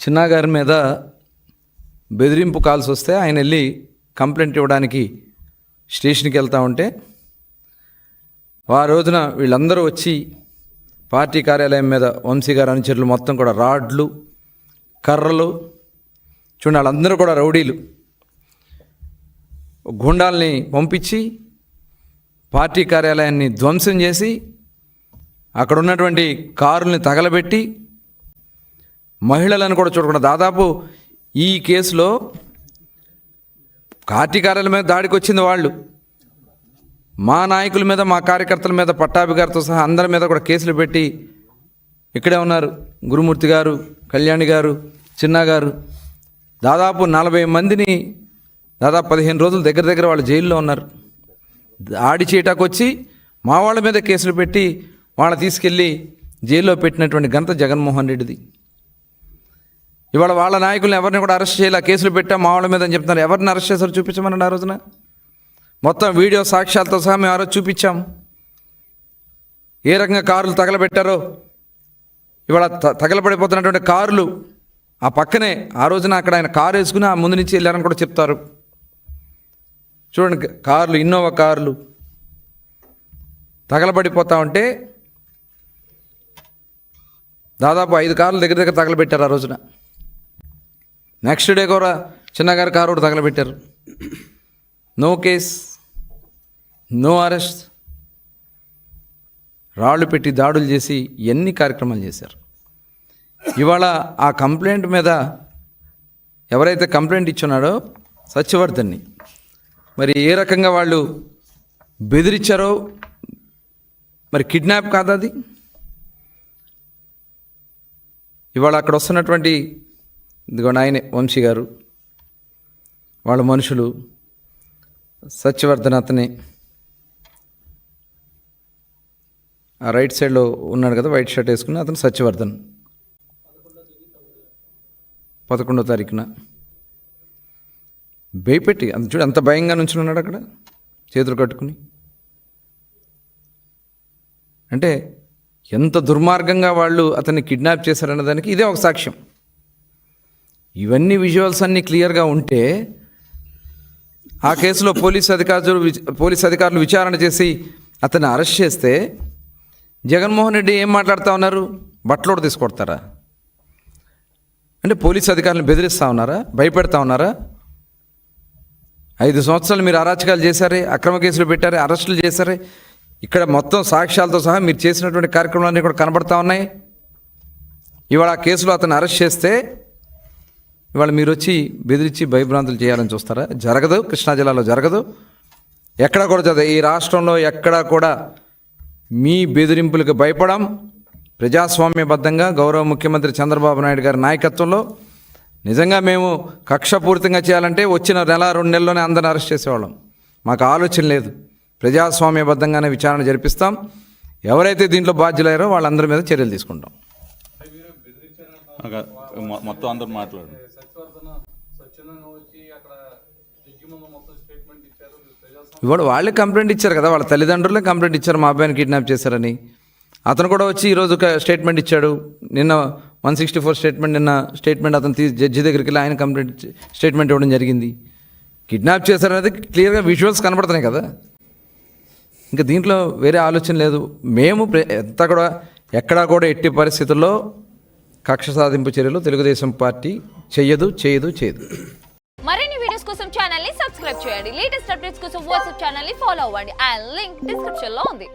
చిన్నా గారి మీద బెదిరింపు కాల్స్ వస్తే ఆయన వెళ్ళి కంప్లైంట్ ఇవ్వడానికి స్టేషన్కి వెళ్తూ ఉంటే ఆ రోజున వీళ్ళందరూ వచ్చి పార్టీ కార్యాలయం మీద వంశీ గారి అనుచరులు మొత్తం కూడా రాడ్లు కర్రలు చూడండి, వాళ్ళందరూ కూడా రౌడీలు గుండాల్ని పంపించి పార్టీ కార్యాలయాన్ని ధ్వంసం చేసి అక్కడ ఉన్నటువంటి కారుల్ని తగలబెట్టి మహిళలను కూడా చూడకుండా దాదాపు ఈ కేసులో పార్టీ కార్యాలయం మీద దాడికి వచ్చింది వాళ్ళు. మా నాయకుల మీద, మా కార్యకర్తల మీద, పట్టాభి గారితో సహా అందరి మీద కూడా కేసులు పెట్టి ఇక్కడే ఉన్నారు. గురుమూర్తి గారు, కళ్యాణి గారు, చిన్నా గారు, దాదాపు 40 మందిని దాదాపు 15 రోజులు దగ్గర వాళ్ళు జైల్లో ఉన్నారు. దాడి చేయటానికి వచ్చి మా వాళ్ళ మీద కేసులు పెట్టి వాళ్ళని తీసుకెళ్ళి జైల్లో పెట్టినటువంటి ఘనత జగన్మోహన్ రెడ్డిది. ఇవాళ వాళ్ళ నాయకులను ఎవరిని కూడా అరెస్ట్ చేయాలి, కేసులు పెట్టాం మా వాళ్ళ మీద అని చెప్తున్నారు. ఎవరిని అరెస్ట్ చేశారు చూపించమనండి. ఆ రోజున మొత్తం వీడియో సాక్ష్యాలతో సహా మేము ఆ రోజు చూపించాం. ఏ రకంగా కారులు తగలబెట్టారో, ఇవాళ తగలబడిపోతున్నటువంటి కారులు ఆ పక్కనే ఆ రోజున అక్కడ ఆయన కారు వేసుకుని ఆ ముందు నుంచి వెళ్ళారని కూడా చెప్తారు. చూడండి, కార్లు, ఇన్నోవా కార్లు తగలబడిపోతూ ఉంటే దాదాపు 5 కార్లు దగ్గర తగలబెట్టారు ఆ రోజున. నెక్స్ట్ డే కూడా చిన్నగారి కారు కూడా తగలబెట్టారు. నో కేస్, నో అరెస్ట్, రాళ్ళు పెట్టి దాడులు చేసి ఎన్ని కార్యక్రమాలు చేశారు. ఇవాళ ఆ కంప్లైంట్ మీద ఎవరైతే కంప్లైంట్ ఇచ్చున్నాడో సత్యవర్ధన్ని మరి ఏ రకంగా వాళ్ళు బెదిరించారో, మరి కిడ్నాప్ కాదా అది? ఇవాళ అక్కడ వస్తున్నటువంటి ఇదిగోండి ఆయనే వంశీ గారు, వాళ్ళ మనుషులు, సత్యవర్ధన్ అతనే ఆ రైట్ సైడ్లో ఉన్నాడు కదా, వైట్ షర్ట్ వేసుకుని అతను సత్యవర్ధన్. 11వ తారీఖున భయపెట్టి అంత చూడు, అంత భయంగా నుంచుని ఉన్నాడు అక్కడ చేతులు కట్టుకుని. అంటే ఎంత దుర్మార్గంగా వాళ్ళు అతన్ని కిడ్నాప్ చేశారన్న దానికి ఇదే ఒక సాక్ష్యం. ఇవన్నీ విజువల్స్ అన్నీ క్లియర్గా ఉంటే ఆ కేసులో పోలీస్ అధికారులు విచారణ చేసి అతన్ని అరెస్ట్ చేస్తే జగన్మోహన్ రెడ్డి ఏం మాట్లాడుతూ ఉన్నారు? బట్టలోడు తీసుకొడతారా? అంటే పోలీస్ అధికారులను బెదిరిస్తూ ఉన్నారా? భయపెడతా ఉన్నారా? 5 సంవత్సరాలు మీరు అరాచకాలు చేశారే, అక్రమ కేసులు పెట్టారే, అరెస్టులు చేశారే. ఇక్కడ మొత్తం సాక్ష్యాలతో సహా మీరు చేసినటువంటి కార్యక్రమాలన్నీ కూడా కనబడతా ఉన్నాయి. ఇవాళ ఆ కేసులో అతను అరెస్ట్ చేస్తే ఇవాళ మీరు వచ్చి బెదిరించి భయభ్రాంతులు చేయాలని చూస్తారా? జరగదు. కృష్ణా జిల్లాలో జరగదు, ఎక్కడా కూడా జరగదు. ఈ రాష్ట్రంలో ఎక్కడా కూడా మీ బెదిరింపులకు భయపడం. ప్రజాస్వామ్యబద్ధంగా గౌరవ ముఖ్యమంత్రి చంద్రబాబు నాయుడు గారి నాయకత్వంలో నిజంగా మేము కక్షపూరితంగా చేయాలంటే వచ్చిన 1-2 నెలల్లోనే అందరిని అరెస్ట్ చేసేవాళ్ళం. మాకు ఆలోచన లేదు. ప్రజాస్వామ్యబద్ధంగానే విచారణ జరిపిస్తాం. ఎవరైతే దీంట్లో బాధ్యులయ్యారో వాళ్ళందరి మీద చర్యలు తీసుకుంటాం. మొత్తం అందరూ మాట్లాడు. ఇవాళ వాళ్ళే కంప్లైంట్ ఇచ్చారు కదా, వాళ్ళ తల్లిదండ్రులే కంప్లైంట్ ఇచ్చారు మా అబ్బాయిని కిడ్నాప్ చేశారని. అతను కూడా వచ్చి ఈరోజు ఒక స్టేట్మెంట్ ఇచ్చాడు. నిన్న 164 స్టేట్మెంట్ అతను జడ్జి దగ్గరికి వెళ్ళి ఆయన కంప్లైంట్ స్టేట్మెంట్ ఇవ్వడం జరిగింది. కిడ్నాప్ చేశారనేది క్లియర్గా విజువల్స్ కనబడుతున్నాయి కదా. ఇంకా దీంట్లో వేరే ఆలోచన లేదు. మేము ఎక్కడా కూడా ఎట్టి పరిస్థితుల్లో కక్ష సాధింపు చర్యలు తెలుగుదేశం పార్టీ చేయదు. మరిన్ని వీడియోస్ కోసం ఛానల్ ని సబ్స్క్రైబ్ చేయండి. లేటెస్ట్ అప్డేట్స్ కోసం వాట్సాప్ ఛానల్ ని ఫాలో అవ్వండి. ఆ లింక్ డిస్క్రిప్షన్ లో ఉంది.